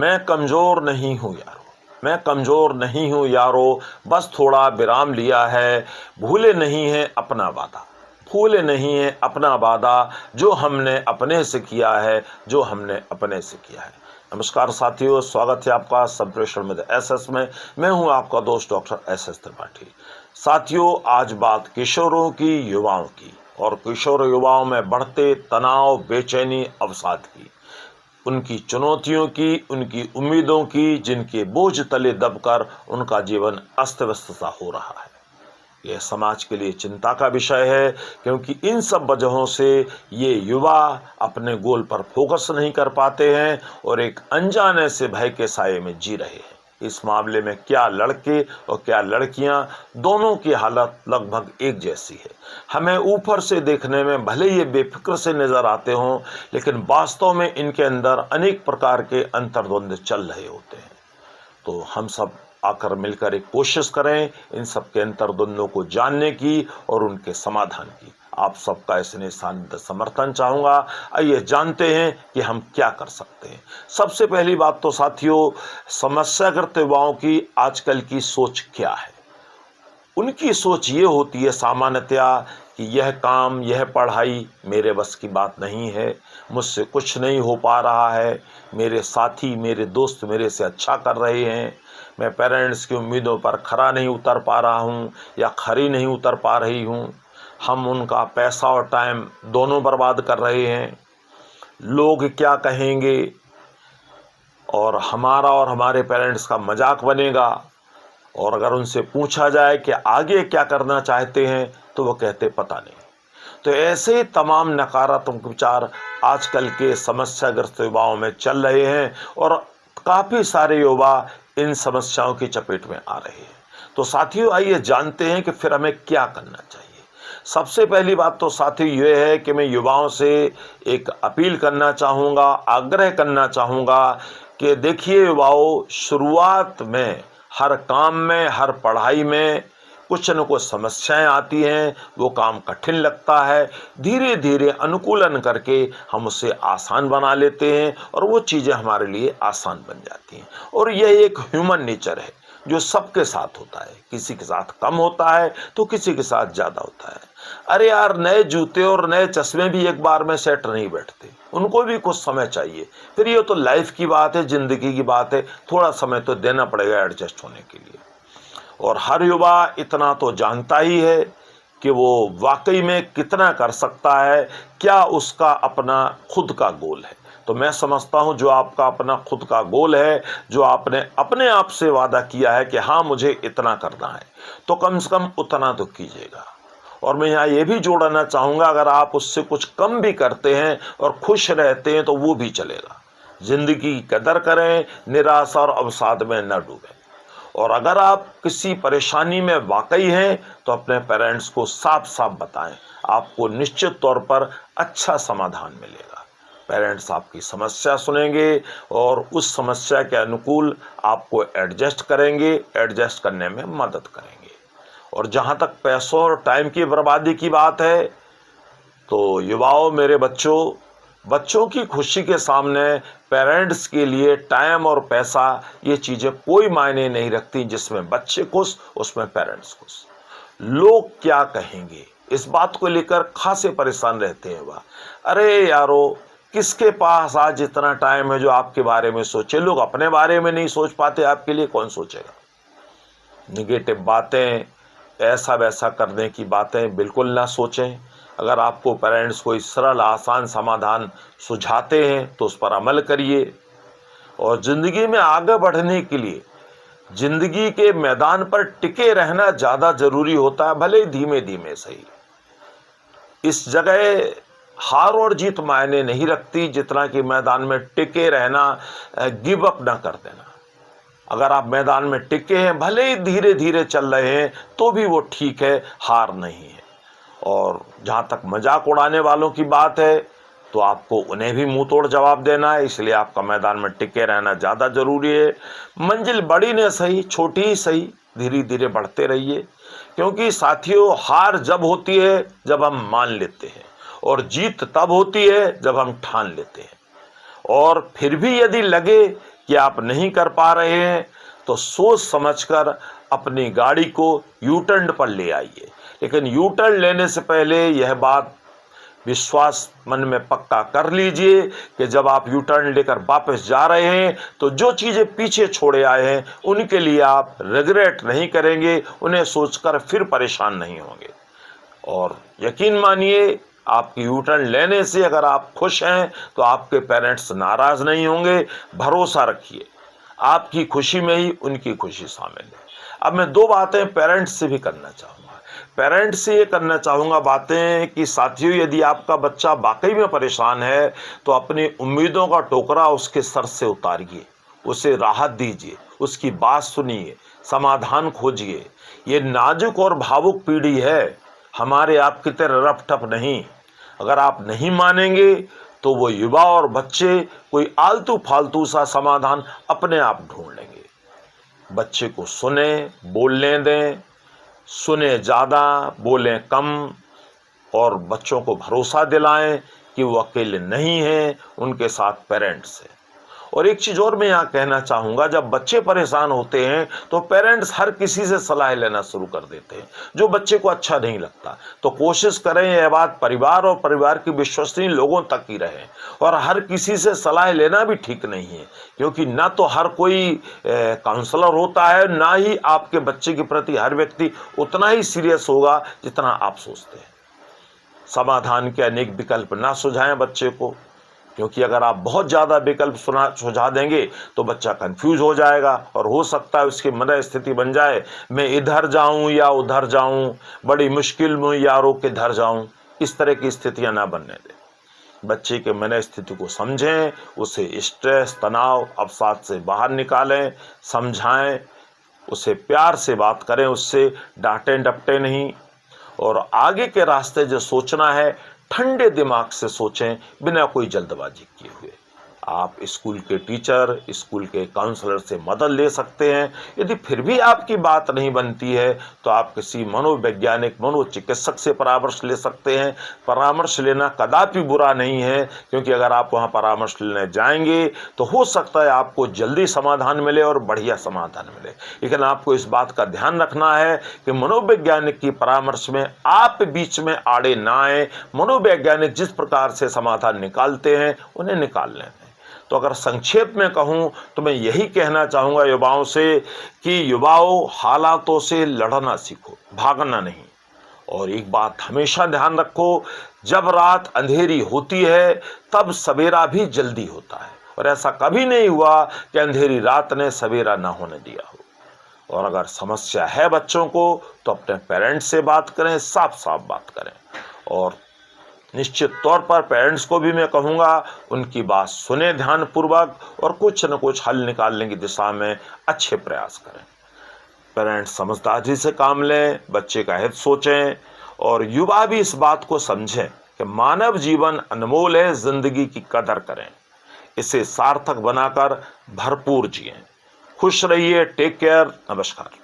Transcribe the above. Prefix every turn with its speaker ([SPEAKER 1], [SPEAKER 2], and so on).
[SPEAKER 1] मैं कमज़ोर नहीं हूँ यारो, मैं कमज़ोर नहीं हूँ यारो, बस थोड़ा विराम लिया है। भूले नहीं हैं अपना वादा, भूले नहीं हैं अपना वादा, जो हमने अपने से किया है, जो हमने अपने से किया है। नमस्कार साथियों, स्वागत है आपका संप्रेषण में एसएस में। मैं हूं आपका दोस्त डॉक्टर एसएस त्रिपाठी। साथियों, आज बात किशोरों की, युवाओं की, और किशोर युवाओं में बढ़ते तनाव, बेचैनी, अवसाद की, उनकी चुनौतियों की, उनकी उम्मीदों की, जिनके बोझ तले दबकर उनका जीवन अस्त व्यस्त सा हो रहा है। यह समाज के लिए चिंता का विषय है, क्योंकि इन सब वजहों से ये युवा अपने गोल पर फोकस नहीं कर पाते हैं और एक अनजाने से भय के साये में जी रहे हैं। इस मामले में क्या लड़के और क्या लड़कियां, दोनों की हालत लगभग एक जैसी है। हमें ऊपर से देखने में भले ये बेफिक्र से नजर आते हों, लेकिन वास्तव में इनके अंदर अनेक प्रकार के अंतर्द्वंद चल रहे होते हैं। तो हम सब आकर मिलकर एक कोशिश करें इन सब के अंतर्द्वंदों को जानने की और उनके समाधान की। आप सबका इसने समर्थन चाहूँगा। आइए जानते हैं कि हम क्या कर सकते हैं। सबसे पहली बात तो साथियों, समस्याग्रस्त युवाओं की आजकल की सोच क्या है। उनकी सोच ये होती है सामान्यतया कि यह काम, यह पढ़ाई मेरे बस की बात नहीं है, मुझसे कुछ नहीं हो पा रहा है, मेरे साथी, मेरे दोस्त मेरे से अच्छा कर रहे हैं, मैं पेरेंट्स की उम्मीदों पर खरा नहीं उतर पा रहा हूँ या खरी नहीं उतर पा रही हूँ, हम उनका पैसा और टाइम दोनों बर्बाद कर रहे हैं, लोग क्या कहेंगे और हमारा और हमारे पेरेंट्स का मजाक बनेगा। और अगर उनसे पूछा जाए कि आगे क्या करना चाहते हैं तो वो कहते पता नहीं। तो ऐसे तमाम नकारात्मक विचार आजकल के समस्याग्रस्त युवाओं में चल रहे हैं और काफ़ी सारे युवा इन समस्याओं की चपेट में आ रहे हैं। तो साथियों, आइए जानते हैं कि फिर हमें क्या करना चाहिए। सबसे पहली बात तो साथियों ये है कि मैं युवाओं से एक अपील करना चाहूँगा, आग्रह करना चाहूँगा कि देखिए युवाओं, शुरुआत में हर काम में, हर पढ़ाई में कुछ न कुछ समस्याएं आती हैं, वो काम कठिन लगता है। धीरे धीरे अनुकूलन करके हम उसे आसान बना लेते हैं और वो चीज़ें हमारे लिए आसान बन जाती हैं। और यह एक ह्यूमन नेचर है जो सबके साथ होता है। किसी के साथ कम होता है तो किसी के साथ ज़्यादा होता है। अरे यार, नए जूते और नए चश्मे भी एक बार में सेट नहीं बैठते, उनको भी कुछ समय चाहिए। फिर ये तो लाइफ की बात है, ज़िंदगी की बात है, थोड़ा समय तो देना पड़ेगा एडजस्ट होने के लिए। और हर युवा इतना तो जानता ही है कि वो वाकई में कितना कर सकता है, क्या उसका अपना खुद का गोल है। तो मैं समझता हूँ जो आपका अपना खुद का गोल है, जो आपने अपने आप से वादा किया है कि हाँ मुझे इतना करना है, तो कम से कम उतना तो कीजिएगा। और मैं यहाँ ये भी जोड़ना चाहूँगा, अगर आप उससे कुछ कम भी करते हैं और खुश रहते हैं तो वो भी चलेगा। जिंदगी की कदर करें, निराशा और अवसाद में न डूबें। और अगर आप किसी परेशानी में वाकई हैं तो अपने पेरेंट्स को साफ साफ बताएं, आपको निश्चित तौर पर अच्छा समाधान मिलेगा। पेरेंट्स आपकी समस्या सुनेंगे और उस समस्या के अनुकूल आपको एडजस्ट करेंगे, एडजस्ट करने में मदद करेंगे। और जहाँ तक पैसों और टाइम की बर्बादी की बात है, तो युवाओं, मेरे बच्चों की खुशी के सामने पेरेंट्स के लिए टाइम और पैसा, ये चीज़ें कोई मायने नहीं रखती। जिसमें बच्चे खुश उसमें पेरेंट्स खुश। लोग क्या कहेंगे इस बात को लेकर खासे परेशान रहते हैं वह। अरे यारो, किसके पास आज इतना टाइम है जो आपके बारे में सोचे। लोग अपने बारे में नहीं सोच पाते, आपके लिए कौन सोचेगा। निगेटिव बातें, ऐसा वैसा करने की बातें बिल्कुल ना सोचें। अगर आपको पेरेंट्स कोई सरल आसान समाधान सुझाते हैं तो उस पर अमल करिए। और ज़िंदगी में आगे बढ़ने के लिए, ज़िंदगी के मैदान पर टिके रहना ज़्यादा ज़रूरी होता है, भले धीमे धीमे सही। इस जगह हार और जीत मायने नहीं रखती, जितना कि मैदान में टिके रहना, गिव अप ना कर देना। अगर आप मैदान में टिके हैं, भले ही धीरे धीरे चल रहे हैं, तो भी वो ठीक है, हार नहीं है। और जहाँ तक मजाक उड़ाने वालों की बात है, तो आपको उन्हें भी मुंह तोड़ जवाब देना है, इसलिए आपका मैदान में टिके रहना ज़्यादा ज़रूरी है। मंजिल बड़ी न सही, छोटी ही सही, धीरे धीरे बढ़ते रहिए। क्योंकि साथियों, हार जब होती है जब हम मान लेते हैं, और जीत तब होती है जब हम ठान लेते हैं। और फिर भी यदि लगे कि आप नहीं कर पा रहे हैं तो सोच समझकर अपनी गाड़ी को यू टर्न पर ले आइए। लेकिन यू टर्न लेने से पहले यह बात विश्वास मन में पक्का कर लीजिए कि जब आप यू टर्न लेकर वापस जा रहे हैं तो जो चीज़ें पीछे छोड़े आए हैं उनके लिए आप रिग्रेट नहीं करेंगे, उन्हें सोचकर फिर परेशान नहीं होंगे। और यकीन मानिए, आपकी यू टर्न लेने से अगर आप खुश हैं तो आपके पेरेंट्स नाराज़ नहीं होंगे। भरोसा रखिए, आपकी खुशी में ही उनकी खुशी शामिल है। अब मैं दो बातें पेरेंट्स से भी करना चाहूँगा। पेरेंट्स से ये करना चाहूँगा बातें कि साथियों, यदि आपका बच्चा वाकई में परेशान है तो अपनी उम्मीदों का टोकरा उसके सर से उतारिए, उसे राहत दीजिए, उसकी बात सुनिए, समाधान खोजिए। ये नाजुक और भावुक पीढ़ी है, हमारे आपकी तरह रफ टफ नहीं। अगर आप नहीं मानेंगे तो वो युवा और बच्चे कोई आलतू फालतू सा समाधान अपने आप ढूंढ लेंगे। बच्चे को सुने, बोलने दें, सुने ज़्यादा, बोलें कम, और बच्चों को भरोसा दिलाएं कि वो अकेले नहीं हैं, उनके साथ पेरेंट्स हैं। और एक चीज़ और मैं यहाँ कहना चाहूँगा, जब बच्चे परेशान होते हैं तो पेरेंट्स हर किसी से सलाह लेना शुरू कर देते हैं जो बच्चे को अच्छा नहीं लगता। तो कोशिश करें यह बात परिवार और परिवार के विश्वसनीय लोगों तक ही रहे। और हर किसी से सलाह लेना भी ठीक नहीं है, क्योंकि ना तो हर कोई काउंसलर होता है, ना ही आपके बच्चे के प्रति हर व्यक्ति उतना ही सीरियस होगा जितना आप सोचते हैं। समाधान के अनेक विकल्प ना सुझाएं बच्चे को, क्योंकि अगर आप बहुत ज़्यादा विकल्प सुझा देंगे तो बच्चा कंफ्यूज हो जाएगा और हो सकता है उसकी मन स्थिति बन जाए, मैं इधर जाऊं या उधर जाऊं, बड़ी मुश्किल में यारों के धर जाऊं। इस तरह की स्थितियां ना बनने दें। बच्चे के मन स्थिति को समझें, उसे स्ट्रेस, तनाव, अवसाद से बाहर निकालें, समझाएं, उसे प्यार से बात करें, उससे डांटें डपटें नहीं। और आगे के रास्ते जो सोचना है ठंडे दिमाग से सोचें, बिना कोई जल्दबाजी किए हुए। आप स्कूल के टीचर, स्कूल के काउंसलर से मदद ले सकते हैं। यदि फिर भी आपकी बात नहीं बनती है तो आप किसी मनोवैज्ञानिक, मनोचिकित्सक से परामर्श ले सकते हैं। परामर्श लेना कदापि बुरा नहीं है, क्योंकि अगर आप वहां परामर्श लेने जाएंगे तो हो सकता है आपको जल्दी समाधान मिले और बढ़िया समाधान मिले। लेकिन आपको इस बात का ध्यान रखना है कि मनोवैज्ञानिक की परामर्श में आप बीच में आड़े ना आए। मनोवैज्ञानिक जिस प्रकार से समाधान निकालते हैं उन्हें निकाल लें। तो अगर संक्षेप में कहूं तो मैं यही कहना चाहूँगा युवाओं से कि युवाओं, हालातों से लड़ना सीखो, भागना नहीं। और एक बात हमेशा ध्यान रखो, जब रात अंधेरी होती है तब सवेरा भी जल्दी होता है। और ऐसा कभी नहीं हुआ कि अंधेरी रात ने सवेरा ना होने दिया हो। और अगर समस्या है बच्चों को तो अपने पेरेंट्स से बात करें, साफ साफ बात करें। और निश्चित तौर पर पेरेंट्स को भी मैं कहूँगा उनकी बात सुने ध्यानपूर्वक और कुछ न कुछ हल निकालने की दिशा में अच्छे प्रयास करें। पेरेंट्स समझदारी से काम लें, बच्चे का हित सोचें, और युवा भी इस बात को समझें कि मानव जीवन अनमोल है, जिंदगी की कदर करें, इसे सार्थक बनाकर भरपूर जिएं। खुश रहिए। Take care. नमस्कार।